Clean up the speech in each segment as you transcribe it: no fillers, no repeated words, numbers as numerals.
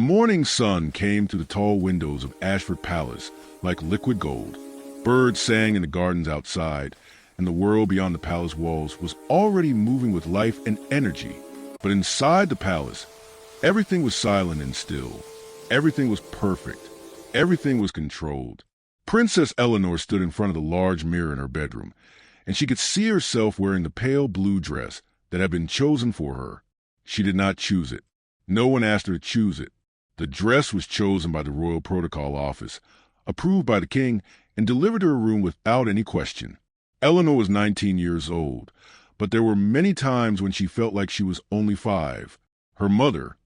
morning sun came through the tall windows of Ashford Palace like liquid gold. Birds sang in the gardens outside, and the world beyond the palace walls was already moving with life and energy. But inside the palace, everything was silent and still. Everything was perfect. Everything was controlled. Princess Eleanor stood in front of the large mirror in her bedroom, and she could see herself wearing the pale blue dress that had been chosen for her. She did not choose it. No one asked her to choose it. The dress was chosen by the Royal Protocol Office, approved by the king, and delivered to her room without any question. Eleanor was 19 years old, but there were many times when she felt like she was only 5. Her mother,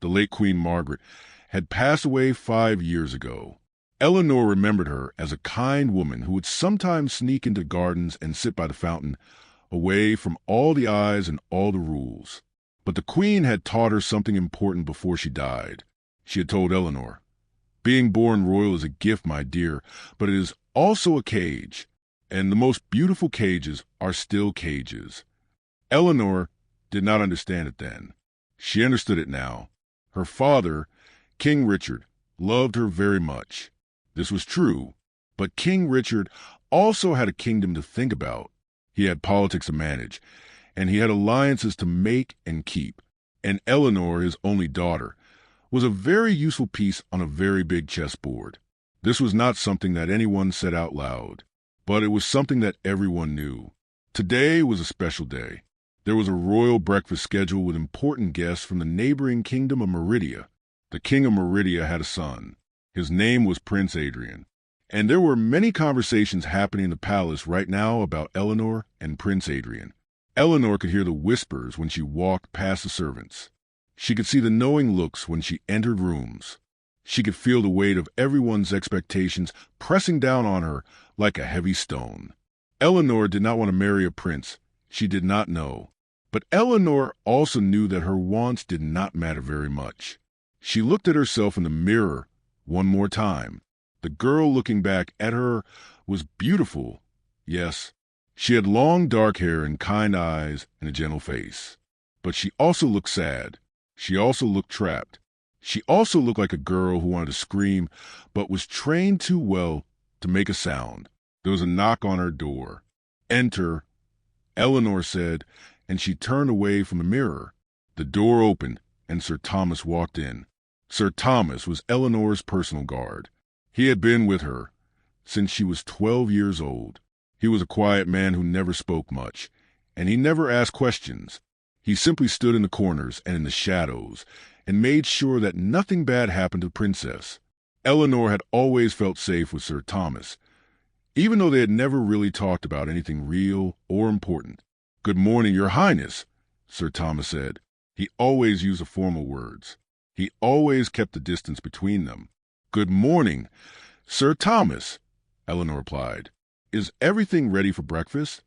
the late Queen Margaret, had passed away 5 years ago. Eleanor remembered her as a kind woman who would sometimes sneak into gardens and sit by the fountain, away from all the eyes and all the rules. But the Queen had taught her something important before she died. She had told Eleanor, "Being born royal is a gift, my dear, but it is also a cage, and the most beautiful cages are still cages." Eleanor did not understand it then. She understood it now. Her father, King Richard, loved her very much. This was true, but King Richard also had a kingdom to think about. He had politics to manage, and he had alliances to make and keep. And Eleanor, his only daughter, was a very useful piece on a very big chessboard. This was not something that anyone said out loud, but it was something that everyone knew. Today was a special day. There was a royal breakfast scheduled with important guests from the neighboring kingdom of Meridia. The king of Meridia had a son. His name was Prince Adrian. And there were many conversations happening in the palace right now about Eleanor and Prince Adrian. Eleanor could hear the whispers when she walked past the servants. She could see the knowing looks when she entered rooms. She could feel the weight of everyone's expectations pressing down on her like a heavy stone. Eleanor did not want to marry a prince. She did not know. But Eleanor also knew that her wants did not matter very much. She looked at herself in the mirror one more time. The girl looking back at her was beautiful. Yes, she had long dark hair and kind eyes and a gentle face. But she also looked sad. She also looked trapped. She also looked like a girl who wanted to scream, but was trained too well to make a sound. There was a knock on her door. "Enter," Eleanor said, and she turned away from the mirror. The door opened, and Sir Thomas walked in. Sir Thomas was Eleanor's personal guard. He had been with her since she was 12 years old. He was a quiet man who never spoke much, and he never asked questions. He simply stood in the corners and in the shadows and made sure that nothing bad happened to the princess. Eleanor had always felt safe with Sir Thomas, even though they had never really talked about anything real or important. "Good morning, Your Highness," Sir Thomas said. He always used the formal words. He always kept the distance between them. "Good morning, Sir Thomas," Eleanor replied. "Is everything ready for breakfast?"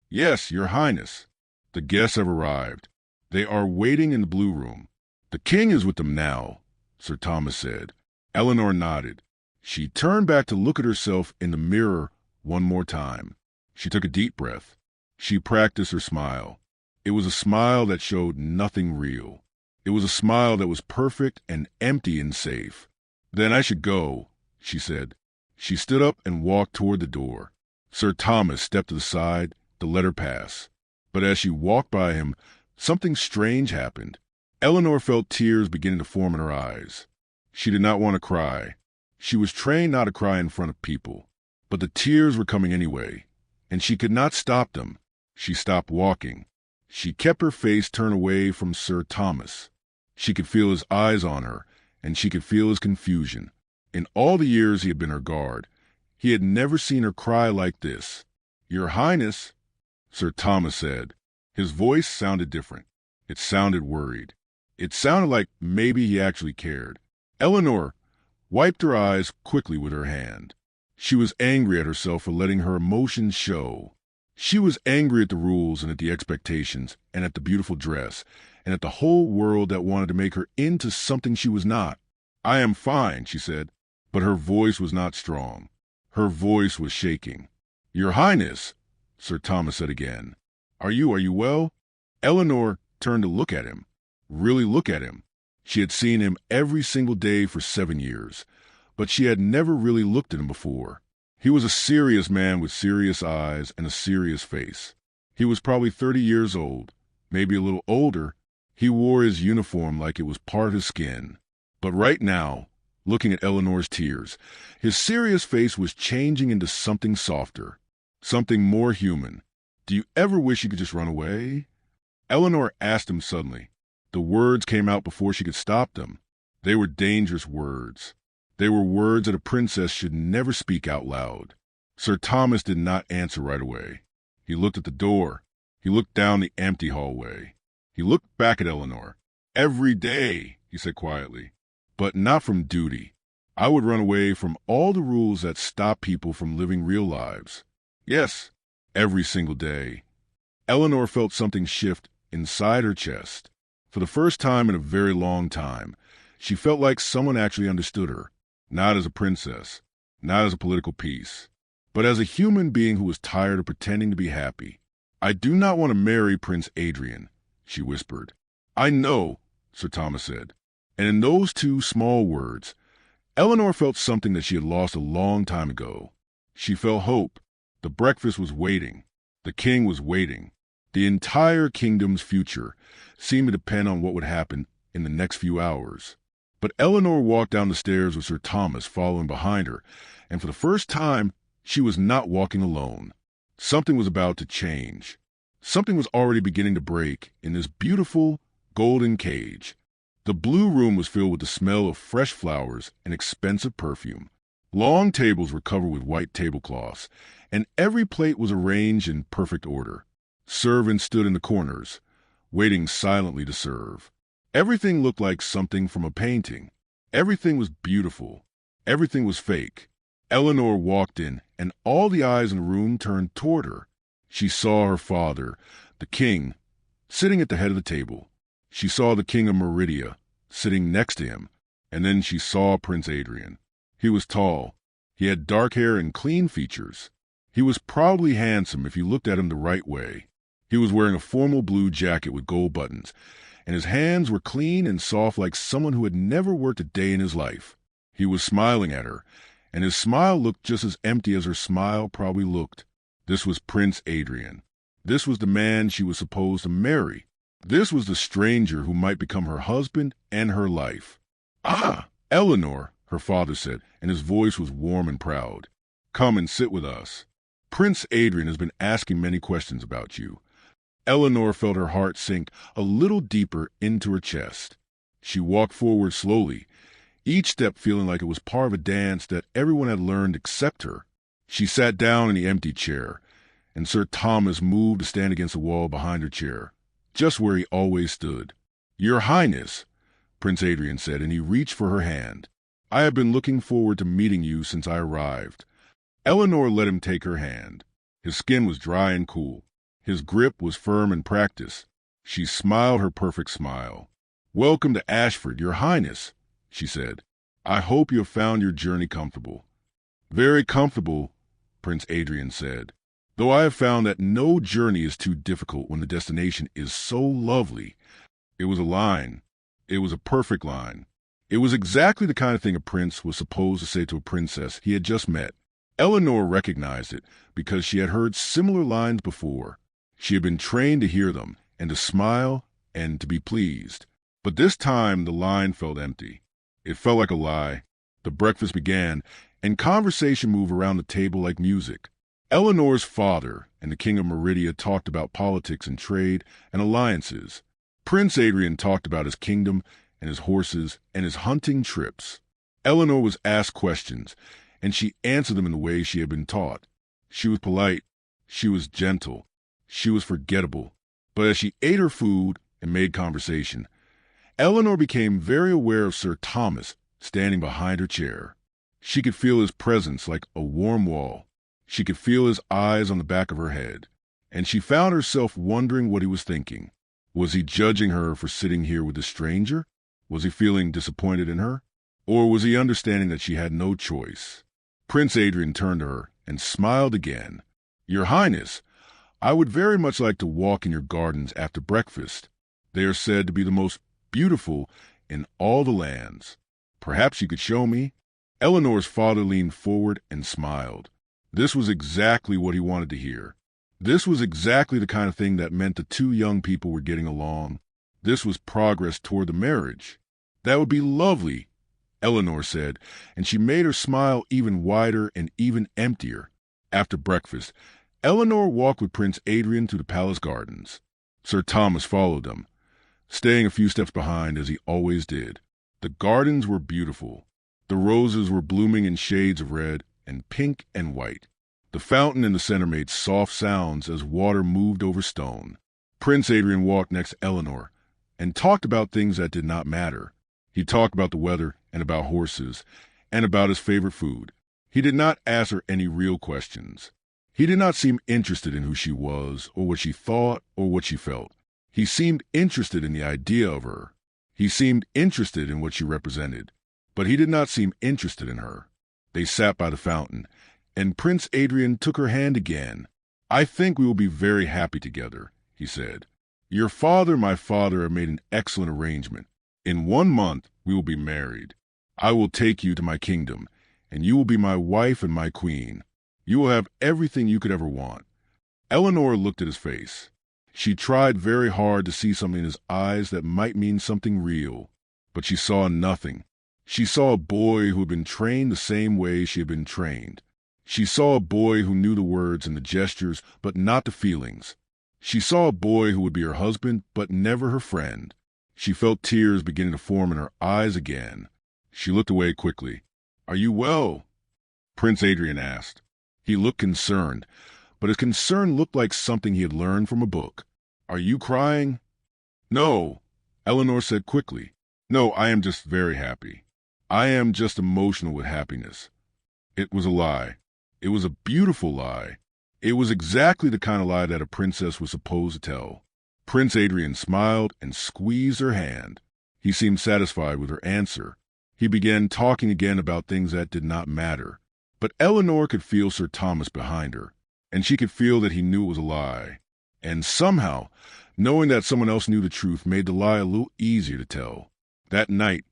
"Yes, Your Highness. The guests have arrived. They are waiting in the blue room. The king is with them now," Sir Thomas said. Eleanor nodded. She turned back to look at herself in the mirror one more time. She took a deep breath. She practiced her smile. It was a smile that showed nothing real. It was a smile that was perfect and empty and safe. "Then I should go," she said. She stood up and walked toward the door. Sir Thomas stepped to the side to let her pass. But as she walked by him, something strange happened. Eleanor felt tears beginning to form in her eyes. She did not want to cry. She was trained not to cry in front of people. But the tears were coming anyway, and she could not stop them. She stopped walking. She kept her face turned away from Sir Thomas. She could feel his eyes on her, and she could feel his confusion. In all the years he had been her guard, he had never seen her cry like this. "Your Highness," Sir Thomas said. His voice sounded different. It sounded worried. It sounded like maybe he actually cared. Eleanor wiped her eyes quickly with her hand. She was angry at herself for letting her emotions show. She was angry at the rules and at the expectations and at the beautiful dress and at the whole world that wanted to make her into something she was not. "I am fine," she said, but her voice was not strong. Her voice was shaking. "Your Highness," Sir Thomas said again. Are you well?" Eleanor turned to look at him, really look at him. She had seen him every single day for 7 years, but she had never really looked at him before. He was a serious man with serious eyes and a serious face. He was probably 30 years old, maybe a little older. He wore his uniform like it was part of his skin. But right now, looking at Eleanor's tears, his serious face was changing into something softer, something more human. "Do you ever wish you could just run away?" Eleanor asked him suddenly. The words came out before she could stop them. They were dangerous words. They were words that a princess should never speak out loud. Sir Thomas did not answer right away. He looked at the door. He looked down the empty hallway. He looked back at Eleanor. "Every day," he said quietly, "but not from duty. I would run away from all the rules that stop people from living real lives. Yes, every single day." Eleanor felt something shift inside her chest. For the first time in a very long time, she felt like someone actually understood her, not as a princess, not as a political piece, but as a human being who was tired of pretending to be happy. "I do not want to marry Prince Adrian," she whispered. "I know," Sir Thomas said. And in those two small words, Eleanor felt something that she had lost a long time ago. She felt hope. The breakfast was waiting. The king was waiting. The entire kingdom's future seemed to depend on what would happen in the next few hours. But Eleanor walked down the stairs with Sir Thomas following behind her, and for the first time, she was not walking alone. Something was about to change. Something was already beginning to break in this beautiful, golden cage. The blue room was filled with the smell of fresh flowers and expensive perfume. Long tables were covered with white tablecloths, and every plate was arranged in perfect order. Servants stood in the corners, waiting silently to serve. Everything looked like something from a painting. Everything was beautiful. Everything was fake. Eleanor walked in, and all the eyes in the room turned toward her. She saw her father, the king, sitting at the head of the table. She saw the king of Meridia sitting next to him, and then she saw Prince Adrian. He was tall. He had dark hair and clean features. He was probably handsome if you looked at him the right way. He was wearing a formal blue jacket with gold buttons, and his hands were clean and soft like someone who had never worked a day in his life. He was smiling at her, and his smile looked just as empty as her smile probably looked. This was Prince Adrian. This was the man she was supposed to marry. This was the stranger who might become her husband and her life. "Ah, Eleanor," her father said, and his voice was warm and proud. "Come and sit with us. Prince Adrian has been asking many questions about you." Eleanor felt her heart sink a little deeper into her chest. She walked forward slowly, each step feeling like it was part of a dance that everyone had learned except her. She sat down in the empty chair, and Sir Thomas moved to stand against the wall behind her chair, just where he always stood. "Your Highness," Prince Adrian said, and he reached for her hand. "I have been looking forward to meeting you since I arrived." Eleanor let him take her hand. His skin was dry and cool. His grip was firm and practiced. She smiled her perfect smile. "Welcome to Ashford, Your Highness," she said. "I hope you have found your journey comfortable." "Very comfortable," Prince Adrian said, "though I have found that no journey is too difficult when the destination is so lovely." It was a line. It was a perfect line. It was exactly the kind of thing a prince was supposed to say to a princess he had just met. Eleanor recognized it because she had heard similar lines before. She had been trained to hear them and to smile and to be pleased. But this time the line felt empty. It felt like a lie. The breakfast began, and conversation moved around the table like music. Eleanor's father and the king of Meridia talked about politics and trade and alliances. Prince Adrian talked about his kingdom and his horses and his hunting trips. Eleanor was asked questions, and she answered them in the way she had been taught. She was polite. She was gentle. She was forgettable. But as she ate her food and made conversation, Eleanor became very aware of Sir Thomas standing behind her chair. She could feel his presence like a warm wall. She could feel his eyes on the back of her head, and she found herself wondering what he was thinking. Was he judging her for sitting here with a stranger? Was he feeling disappointed in her? Or was he understanding that she had no choice? Prince Adrian turned to her and smiled again. "Your Highness, I would very much like to walk in your gardens after breakfast. They are said to be the most beautiful in all the lands. Perhaps you could show me?" Eleanor's father leaned forward and smiled. This was exactly what he wanted to hear. This was exactly the kind of thing that meant the two young people were getting along. This was progress toward the marriage. "That would be lovely," Eleanor said, and she made her smile even wider and even emptier. After breakfast, Eleanor walked with Prince Adrian to the palace gardens. Sir Thomas followed them, staying a few steps behind as he always did. The gardens were beautiful. The roses were blooming in shades of red and pink and white. The fountain in the center made soft sounds as water moved over stone. Prince Adrian walked next to Eleanor and talked about things that did not matter. He talked about the weather and about horses and about his favorite food. He did not ask her any real questions. He did not seem interested in who she was or what she thought or what she felt. He seemed interested in the idea of her. He seemed interested in what she represented, but he did not seem interested in her. They sat by the fountain, and Prince Adrian took her hand again. "I think we will be very happy together," he said. "Your father and my father have made an excellent arrangement. In 1 month, we will be married. I will take you to my kingdom, and you will be my wife and my queen. You will have everything you could ever want." Eleanor looked at his face. She tried very hard to see something in his eyes that might mean something real, but she saw nothing. She saw a boy who had been trained the same way she had been trained. She saw a boy who knew the words and the gestures, but not the feelings. She saw a boy who would be her husband, but never her friend. She felt tears beginning to form in her eyes again. She looked away quickly. "Are you well?" Prince Adrian asked. He looked concerned, but his concern looked like something he had learned from a book. "Are you crying?" "No," Eleanor said quickly. "No, I am just very happy. I am just emotional with happiness." It was a lie. It was a beautiful lie. It was exactly the kind of lie that a princess was supposed to tell. Prince Adrian smiled and squeezed her hand. He seemed satisfied with her answer. He began talking again about things that did not matter. But Eleanor could feel Sir Thomas behind her, and she could feel that he knew it was a lie. And somehow, knowing that someone else knew the truth made the lie a little easier to tell. That night,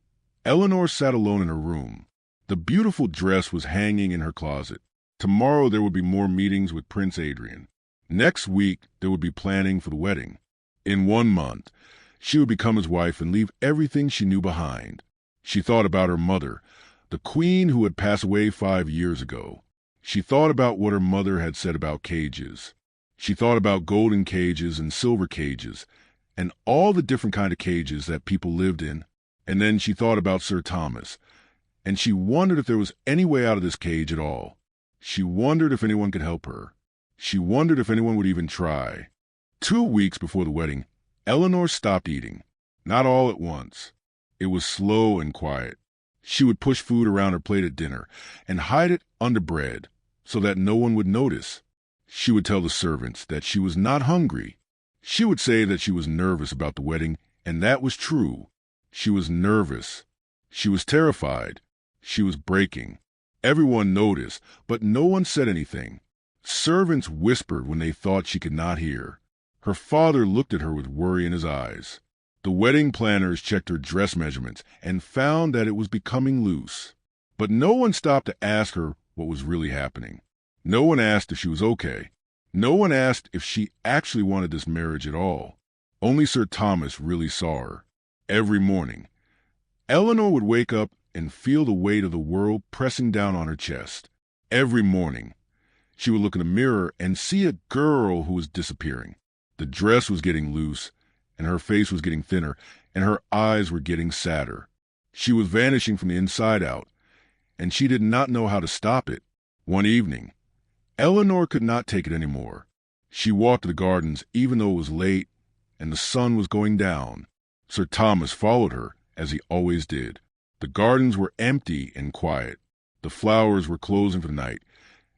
Eleanor sat alone in her room. The beautiful dress was hanging in her closet. Tomorrow there would be more meetings with Prince Adrian. Next week there would be planning for the wedding. In 1 month, she would become his wife and leave everything she knew behind. She thought about her mother, the queen who had passed away 5 years ago. She thought about what her mother had said about cages. She thought about golden cages and silver cages, and all the different kind of cages that people lived in. And then she thought about Sir Thomas, and she wondered if there was any way out of this cage at all. She wondered if anyone could help her. She wondered if anyone would even try. 2 weeks before the wedding, Eleanor stopped eating. Not all at once. It was slow and quiet. She would push food around her plate at dinner and hide it under bread so that no one would notice. She would tell the servants that she was not hungry. She would say that she was nervous about the wedding, and that was true. She was nervous. She was terrified. She was breaking. Everyone noticed, but no one said anything. Servants whispered when they thought she could not hear. Her father looked at her with worry in his eyes. The wedding planners checked her dress measurements and found that it was becoming loose. But no one stopped to ask her what was really happening. No one asked if she was okay. No one asked if she actually wanted this marriage at all. Only Sir Thomas really saw her. Every morning, Eleanor would wake up and feel the weight of the world pressing down on her chest. Every morning, she would look in the mirror and see a girl who was disappearing. The dress was getting loose, and her face was getting thinner, and her eyes were getting sadder. She was vanishing from the inside out, and she did not know how to stop it. One evening, Eleanor could not take it anymore. She walked to the gardens even though it was late and the sun was going down. Sir Thomas followed her, as he always did. The gardens were empty and quiet. The flowers were closing for the night,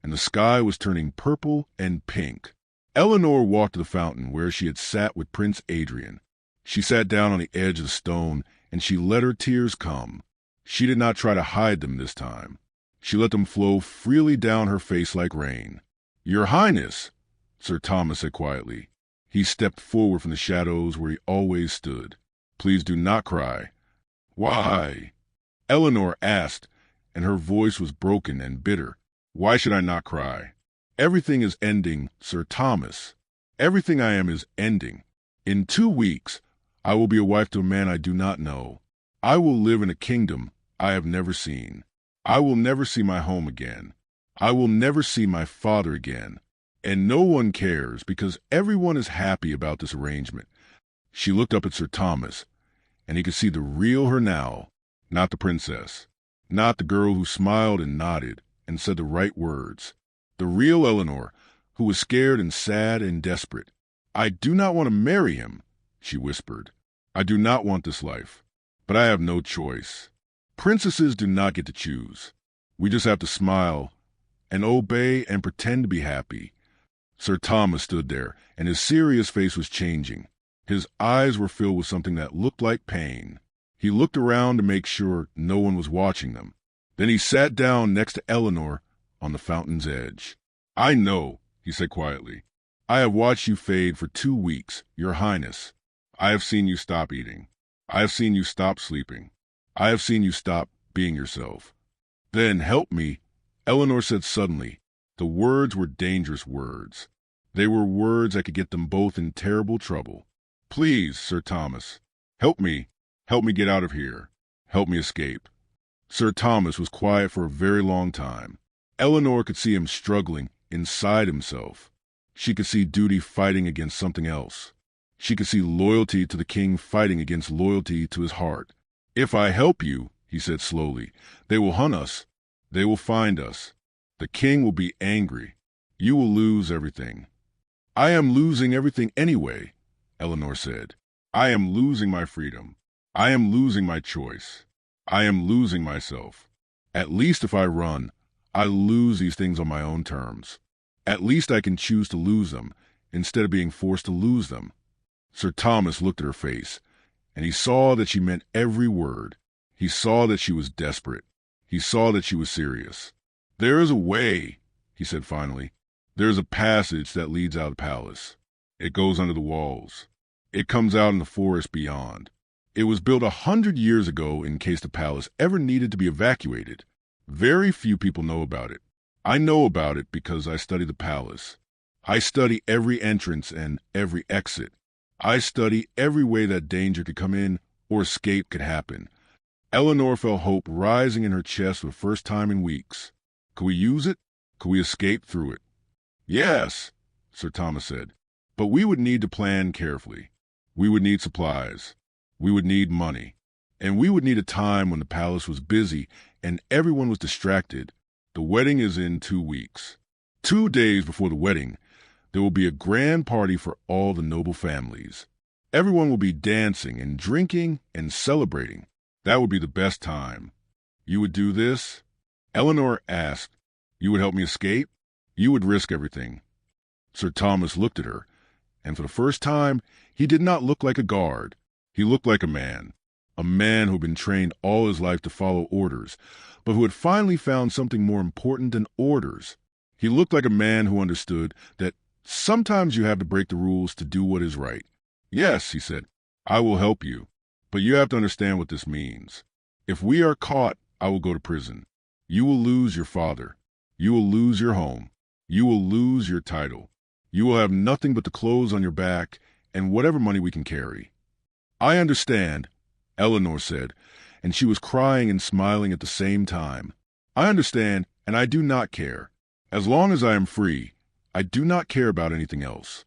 and the sky was turning purple and pink. Eleanor walked to the fountain where she had sat with Prince Adrian. She sat down on the edge of the stone, and she let her tears come. She did not try to hide them this time. She let them flow freely down her face like rain. "Your Highness," Sir Thomas said quietly. He stepped forward from the shadows where he always stood. "Please do not cry. Why? Eleanor asked, and her voice was broken and bitter. Why should I not cry? Everything is ending, Sir Thomas. Everything I am is ending. In 2 weeks, I will be a wife to a man I do not know. I will live in a kingdom I have never seen. I will never see my home again. I will never see my father again. And no one cares because everyone is happy about this arrangement. She looked up at Sir Thomas, and he could see the real her now, not the princess, not the girl who smiled and nodded and said the right words. The real Eleanor, who was scared and sad and desperate. I do not want to marry him, she whispered. I do not want this life, but I have no choice. Princesses do not get to choose. We just have to smile and obey and pretend to be happy. Sir Thomas stood there, and his serious face was changing. His eyes were filled with something that looked like pain. He looked around to make sure no one was watching them. Then he sat down next to Eleanor on the fountain's edge. I know, he said quietly. I have watched you fade for 2 weeks, Your Highness. I have seen you stop eating. I have seen you stop sleeping. I have seen you stop being yourself. Then help me, Eleanor said suddenly. The words were dangerous words. They were words that could get them both in terrible trouble. Please, Sir Thomas, help me. Help me get out of here. Help me escape. Sir Thomas was quiet for a very long time. Eleanor could see him struggling inside himself. She could see duty fighting against something else. She could see loyalty to the king fighting against loyalty to his heart. If I help you, he said slowly, they will hunt us. They will find us. The king will be angry. You will lose everything. I am losing everything anyway, Eleanor said. I am losing my freedom. I am losing my choice. I am losing myself. At least if I run, I lose these things on my own terms. At least I can choose to lose them instead of being forced to lose them. Sir Thomas looked at her face, and he saw that she meant every word. He saw that she was desperate. He saw that she was serious. There is a way, he said finally. There is a passage that leads out of the palace. It goes under the walls. It comes out in the forest beyond. It was built 100 years ago in case the palace ever needed to be evacuated. Very few people know about it. I know about it because I study the palace. I study every entrance and every exit. I study every way that danger could come in or escape could happen. Eleanor felt hope rising in her chest for the first time in weeks. Could we use it? Could we escape through it? Yes, Sir Thomas said. But we would need to plan carefully. We would need supplies. We would need money. And we would need a time when the palace was busy and everyone was distracted. The wedding is in 2 weeks. 2 days before the wedding, there will be a grand party for all the noble families. Everyone will be dancing and drinking and celebrating. That would be the best time. You would do this? Eleanor asked. You would help me escape? You would risk everything. Sir Thomas looked at her, and for the first time, he did not look like a guard. He looked like a man who had been trained all his life to follow orders, but who had finally found something more important than orders. He looked like a man who understood that sometimes you have to break the rules to do what is right. Yes, he said, I will help you, but you have to understand what this means. If we are caught, I will go to prison. You will lose your father. You will lose your home. You will lose your title. You will have nothing but the clothes on your back and whatever money we can carry. I understand, Eleanor said, and she was crying and smiling at the same time. I understand, and I do not care. As long as I am free, I do not care about anything else.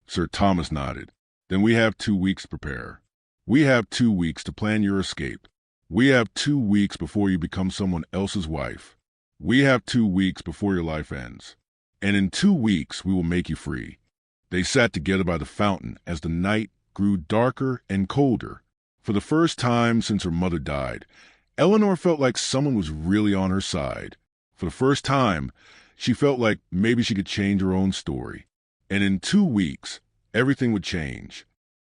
Sir Thomas nodded. Then we have 2 weeks to prepare. We have 2 weeks to plan your escape. We have 2 weeks before you become someone else's wife. We have 2 weeks before your life ends. And in 2 weeks we will make you free. They sat together by the fountain as the night grew darker and colder. For the first time since her mother died, Eleanor felt like someone was really on her side. For the first time, she felt like maybe she could change her own story. And in 2 weeks, everything would change.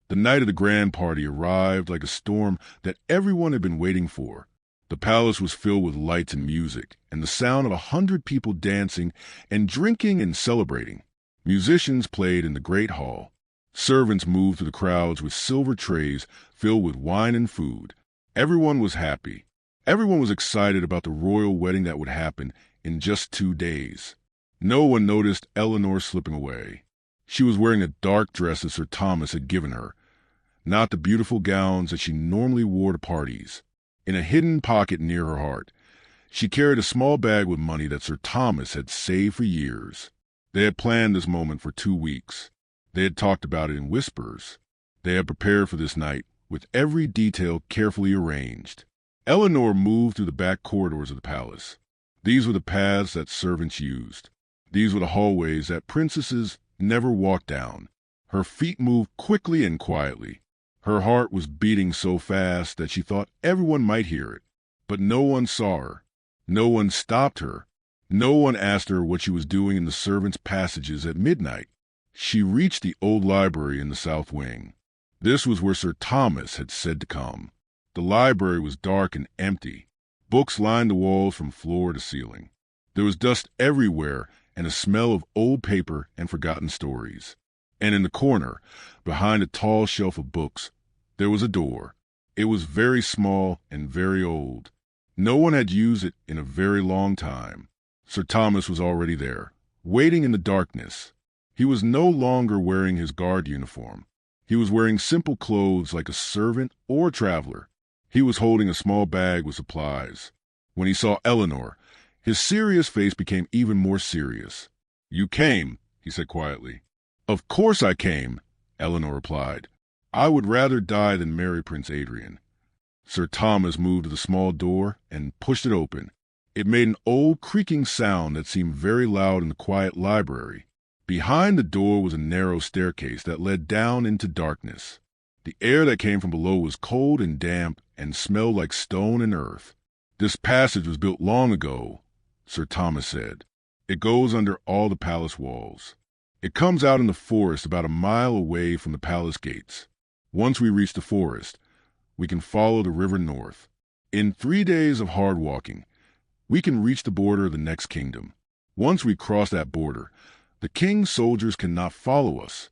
The night of the grand party arrived like a storm that everyone had been waiting for. The palace was filled with lights and music, and the sound of 100 people dancing and drinking and celebrating. Musicians played in the great hall. Servants moved through the crowds with silver trays filled with wine and food. Everyone was happy. Everyone was excited about the royal wedding that would happen in just 2 days. No one noticed Eleanor slipping away. She was wearing a dark dress that Sir Thomas had given her, not the beautiful gowns that she normally wore to parties. In a hidden pocket near her heart, she carried a small bag with money that Sir Thomas had saved for years. They had planned this moment for 2 weeks. They had talked about it in whispers. They had prepared for this night with every detail carefully arranged. Eleanor moved through the back corridors of the palace. These were the paths that servants used. These were the hallways that princesses never walked down. Her feet moved quickly and quietly. Her heart was beating so fast that she thought everyone might hear it. But no one saw her. No one stopped her. No one asked her what she was doing in the servants' passages at midnight. She reached the old library in the south wing. This was where Sir Thomas had said to come. The library was dark and empty. Books lined the walls from floor to ceiling. There was dust everywhere and a smell of old paper and forgotten stories. And in the corner, behind a tall shelf of books, there was a door. It was very small and very old. No one had used it in a very long time. Sir Thomas was already there, waiting in the darkness. He was no longer wearing his guard uniform. He was wearing simple clothes like a servant or a traveler. He was holding a small bag with supplies. When he saw Eleanor, his serious face became even more serious. "You came," he said quietly. "Of course I came," Eleanor replied. "I would rather die than marry Prince Adrian." Sir Thomas moved to the small door and pushed it open. It made an old creaking sound that seemed very loud in the quiet library. Behind the door was a narrow staircase that led down into darkness. The air that came from below was cold and damp and smelled like stone and earth. "This passage was built long ago," Sir Thomas said. "It goes under all the palace walls. It comes out in the forest about a mile away from the palace gates. Once we reach the forest, we can follow the river north. In 3 days of hard walking, we can reach the border of the next kingdom. Once we cross that border, the king's soldiers cannot follow us."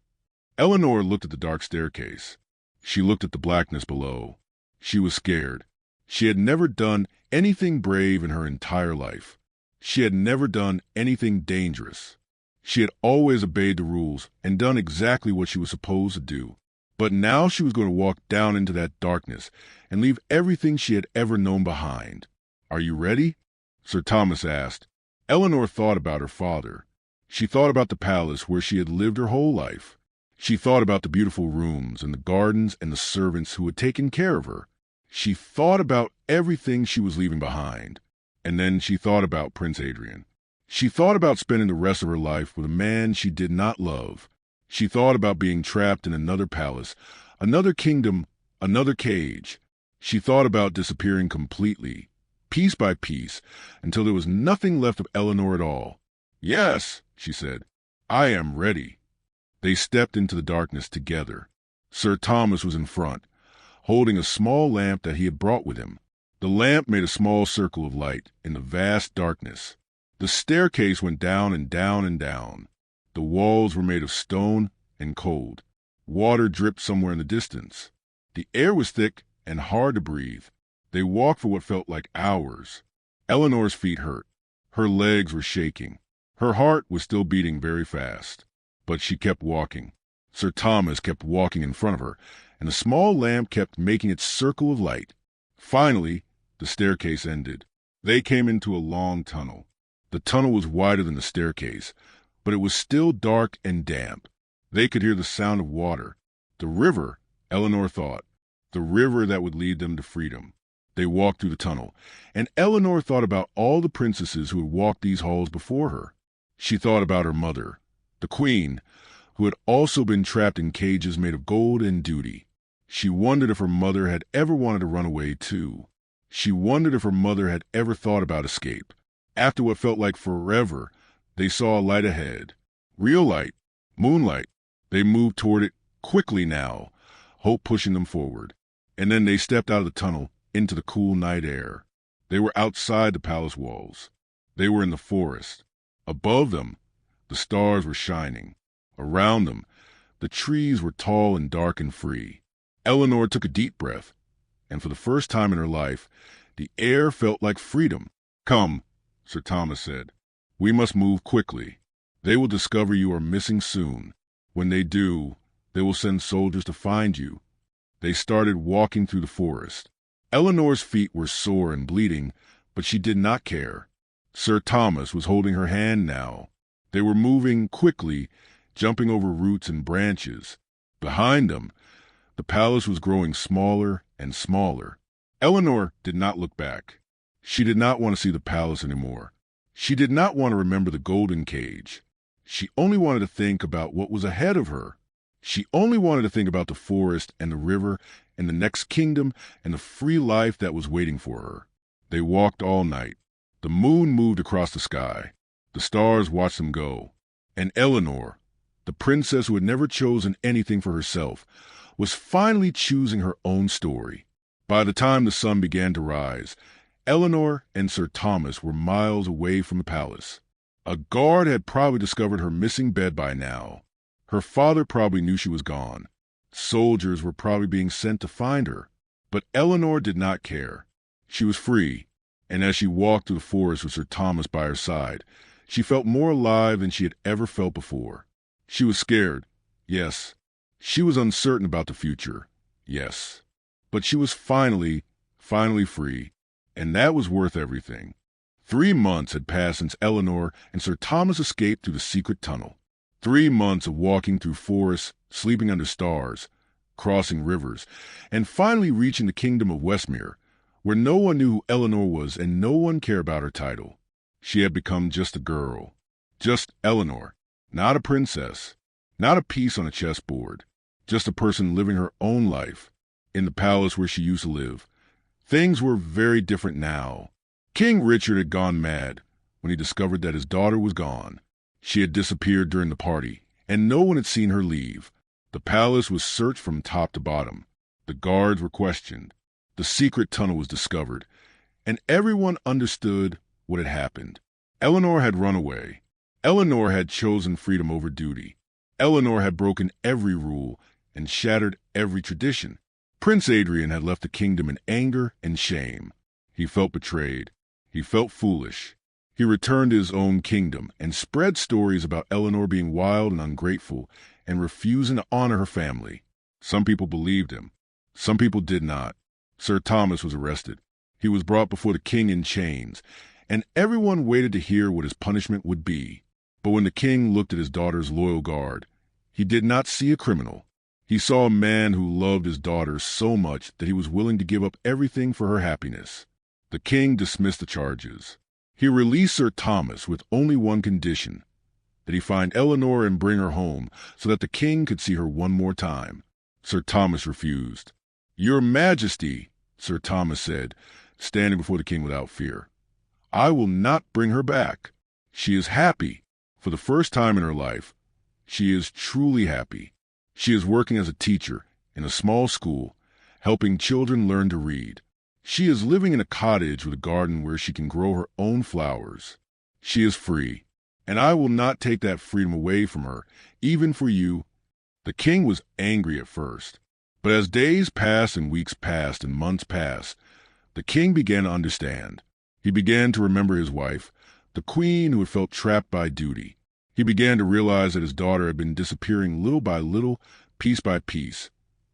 Eleanor looked at the dark staircase. She looked at the blackness below. She was scared. She had never done anything brave in her entire life. She had never done anything dangerous. She had always obeyed the rules and done exactly what she was supposed to do. But now she was going to walk down into that darkness and leave everything she had ever known behind. "Are you ready?" Sir Thomas asked. Eleanor thought about her father. She thought about the palace where she had lived her whole life. She thought about the beautiful rooms and the gardens and the servants who had taken care of her. She thought about everything she was leaving behind. And then she thought about Prince Adrian. She thought about spending the rest of her life with a man she did not love. She thought about being trapped in another palace, another kingdom, another cage. She thought about disappearing completely, piece by piece, until there was nothing left of Eleanor at all. "Yes," she said, "I am ready." They stepped into the darkness together. Sir Thomas was in front, holding a small lamp that he had brought with him. The lamp made a small circle of light in the vast darkness. The staircase went down and down and down. The walls were made of stone and cold. Water dripped somewhere in the distance. The air was thick and hard to breathe. They walked for what felt like hours. Eleanor's feet hurt. Her legs were shaking. Her heart was still beating very fast. But she kept walking. Sir Thomas kept walking in front of her, and the small lamp kept making its circle of light. Finally, the staircase ended. They came into a long tunnel. The tunnel was wider than the staircase, but it was still dark and damp. They could hear the sound of water. The river, Eleanor thought. The river that would lead them to freedom. They walked through the tunnel, and Eleanor thought about all the princesses who had walked these halls before her. She thought about her mother, the queen, who had also been trapped in cages made of gold and duty. She wondered if her mother had ever wanted to run away too. She wondered if her mother had ever thought about escape. After what felt like forever, they saw a light ahead. Real light, moonlight. They moved toward it quickly now, hope pushing them forward. And then they stepped out of the tunnel into the cool night air. They were outside the palace walls. They were in the forest. Above them, the stars were shining. Around them, the trees were tall and dark and free. Eleanor took a deep breath. and for the first time in her life, the air felt like freedom. "Come," Sir Thomas said. "We must move quickly. They will discover you are missing soon. When they do, they will send soldiers to find you." They started walking through the forest. Eleanor's feet were sore and bleeding, but she did not care. Sir Thomas was holding her hand now. They were moving quickly, jumping over roots and branches. Behind them, the palace was growing smaller and smaller. Eleanor did not look back. She did not want to see the palace anymore. She did not want to remember the golden cage. She only wanted to think about what was ahead of her. She only wanted to think about the forest and the river and the next kingdom and the free life that was waiting for her. They walked all night. The moon moved across the sky. The stars watched them go. And Eleanor, the princess who had never chosen anything for herself, was finally choosing her own story. By the time the sun began to rise, Eleanor and Sir Thomas were miles away from the palace. A guard had probably discovered her missing bed by now. Her father probably knew she was gone. Soldiers were probably being sent to find her. But Eleanor did not care. She was free, and as she walked through the forest with Sir Thomas by her side, she felt more alive than she had ever felt before. She was scared, yes. She was uncertain about the future, yes. But she was finally free, and that was worth everything. 3 months had passed since Eleanor and Sir Thomas escaped through the secret tunnel. 3 months of walking through forests, sleeping under stars, crossing rivers, and finally reaching the kingdom of Westmere, where no one knew who Eleanor was and no one cared about her title. She had become just a girl. Just Eleanor. Not a princess. Not a piece on a chessboard. Just a person living her own life in the palace where she used to live. Things were very different now. King Richard had gone mad when he discovered that his daughter was gone. She had disappeared during the party, and no one had seen her leave. The palace was searched from top to bottom. The guards were questioned. The secret tunnel was discovered, and everyone understood what had happened. Eleanor had run away. Eleanor had chosen freedom over duty. Eleanor had broken every rule and shattered every tradition. Prince Adrian had left the kingdom in anger and shame. He felt betrayed. He felt foolish. He returned to his own kingdom and spread stories about Eleanor being wild and ungrateful and refusing to honor her family. Some people believed him. Some people did not. Sir Thomas was arrested. He was brought before the king in chains, and everyone waited to hear what his punishment would be. But when the king looked at his daughter's loyal guard, he did not see a criminal. He saw a man who loved his daughter so much that he was willing to give up everything for her happiness. The king dismissed the charges. He released Sir Thomas with only one condition, that he find Eleanor and bring her home so that the king could see her one more time. Sir Thomas refused. "Your Majesty," Sir Thomas said, standing before the king without fear, "I will not bring her back. She is happy. For the first time in her life, she is truly happy. She is working as a teacher in a small school, helping children learn to read. She is living in a cottage with a garden where she can grow her own flowers. She is free, and I will not take that freedom away from her, even for you." The king was angry at first, but as days passed and weeks passed and months passed, the king began to understand. He began to remember his wife, the queen who had felt trapped by duty. He began to realize that his daughter had been disappearing little by little, piece by piece,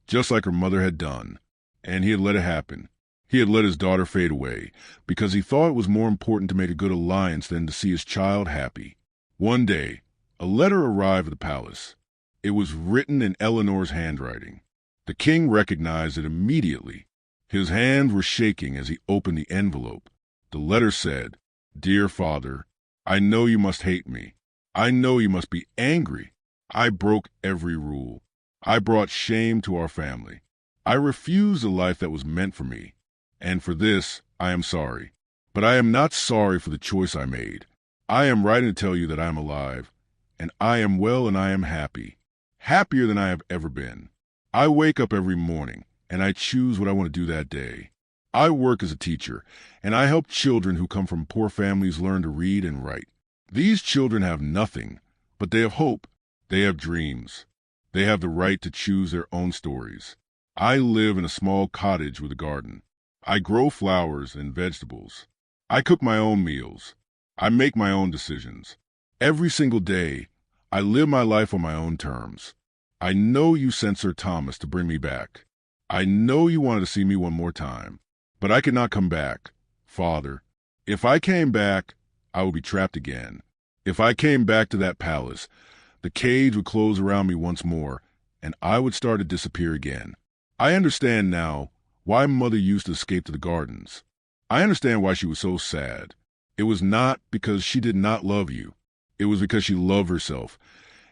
just like her mother had done, and he had let it happen. He had let his daughter fade away because he thought it was more important to make a good alliance than to see his child happy. One day, a letter arrived at the palace. It was written in Eleanor's handwriting. The king recognized it immediately. His hands were shaking as he opened the envelope. The letter said, "Dear father, I know you must hate me. I know you must be angry. I broke every rule. I brought shame to our family. I refused the life that was meant for me. And for this, I am sorry. But I am not sorry for the choice I made. I am writing to tell you that I am alive, and I am well and I am happy. Happier than I have ever been. I wake up every morning, and I choose what I want to do that day. I work as a teacher, and I help children who come from poor families learn to read and write. These children have nothing, but they have hope. They have dreams. They have the right to choose their own stories. I live in a small cottage with a garden. I grow flowers and vegetables. I cook my own meals. I make my own decisions. Every single day, I live my life on my own terms. I know you sent Sir Thomas to bring me back. I know you wanted to see me one more time. But I cannot come back, Father. If I came back, I would be trapped again. If I came back to that palace, the cage would close around me once more, and I would start to disappear again. I understand now why Mother used to escape to the gardens. I understand why she was so sad. It was not because she did not love you. It was because she loved herself,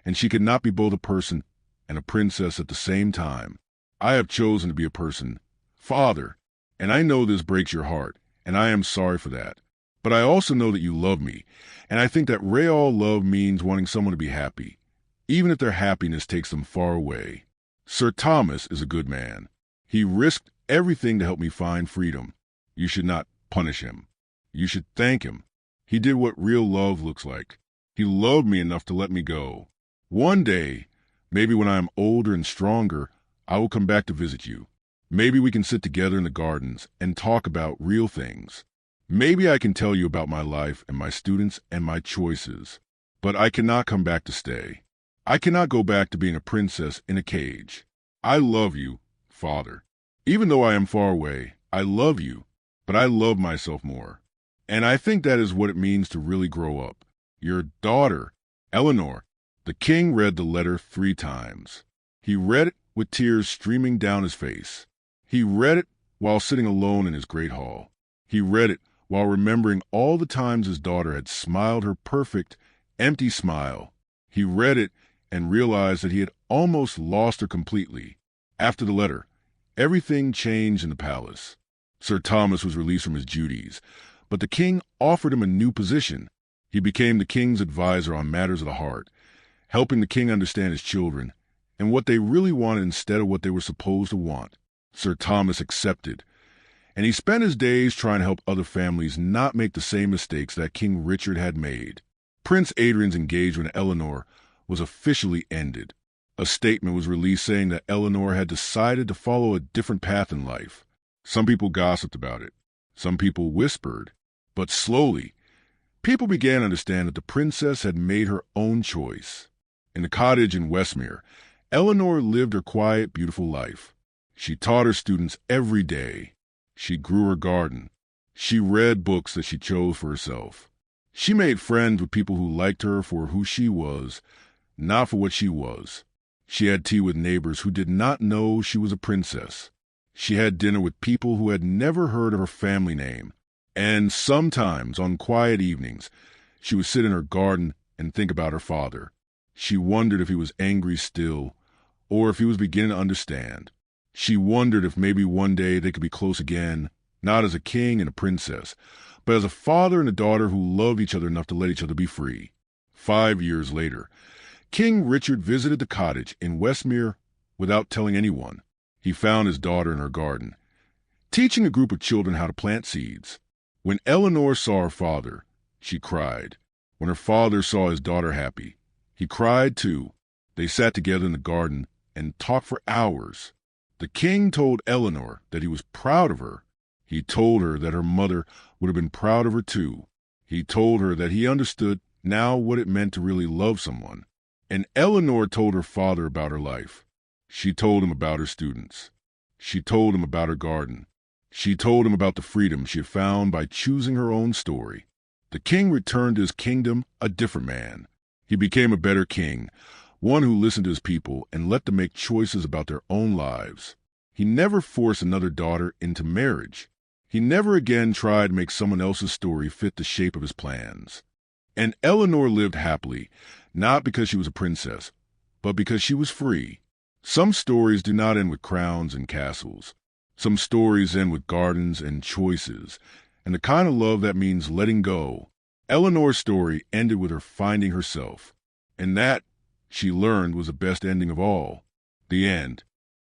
and she could not be both a person and a princess at the same time. I have chosen to be a person, Father, and I know this breaks your heart, and I am sorry for that. But I also know that you love me, and I think that real love means wanting someone to be happy, even if their happiness takes them far away. Sir Thomas is a good man. He risked everything to help me find freedom. You should not punish him. You should thank him. He did what real love looks like. He loved me enough to let me go. One day, maybe when I am older and stronger, I will come back to visit you. Maybe we can sit together in the gardens and talk about real things. Maybe I can tell you about my life and my students and my choices. But I cannot come back to stay. I cannot go back to being a princess in a cage. I love you, Father. Even though I am far away, I love you, but I love myself more. And I think that is what it means to really grow up. Your daughter, Eleanor. The king read the letter 3 times. He read it with tears streaming down his face. He read it while sitting alone in his great hall. He read it while remembering all the times his daughter had smiled her perfect, empty smile. He read it and realized that he had almost lost her completely. After the letter, everything changed in the palace. Sir Thomas was released from his duties, but the king offered him a new position. He became the king's advisor on matters of the heart, helping the king understand his children and what they really wanted instead of what they were supposed to want. Sir Thomas accepted, and he spent his days trying to help other families not make the same mistakes that King Richard had made. Prince Adrian's engagement with Eleanor was officially ended. A statement was released saying that Eleanor had decided to follow a different path in life. Some people gossiped about it. Some people whispered. But slowly, people began to understand that the princess had made her own choice. In the cottage in Westmere, Eleanor lived her quiet, beautiful life. She taught her students every day. She grew her garden. She read books that she chose for herself. She made friends with people who liked her for who she was, not for what she was. She had tea with neighbors who did not know she was a princess. She had dinner with people who had never heard of her family name. And sometimes, on quiet evenings, she would sit in her garden and think about her father. She wondered if he was angry still, or if he was beginning to understand. She wondered if maybe one day they could be close again, not as a king and a princess, but as a father and a daughter who loved each other enough to let each other be free. 5 years later, King Richard visited the cottage in Westmere without telling anyone. He found his daughter in her garden, teaching a group of children how to plant seeds. When Eleanor saw her father, she cried. When her father saw his daughter happy, he cried too. They sat together in the garden and talked for hours. The king told Eleanor that he was proud of her. He told her that her mother would have been proud of her too. He told her that he understood now what it meant to really love someone. And Eleanor told her father about her life. She told him about her students. She told him about her garden. She told him about the freedom she had found by choosing her own story. The king returned to his kingdom a different man. He became a better king, one who listened to his people and let them make choices about their own lives. He never forced another daughter into marriage. He never again tried to make someone else's story fit the shape of his plans. And Eleanor lived happily, not because she was a princess, but because she was free. Some stories do not end with crowns and castles. Some stories end with gardens and choices, and the kind of love that means letting go. Eleanor's story ended with her finding herself, and that, she learned, was the best ending of all. The end.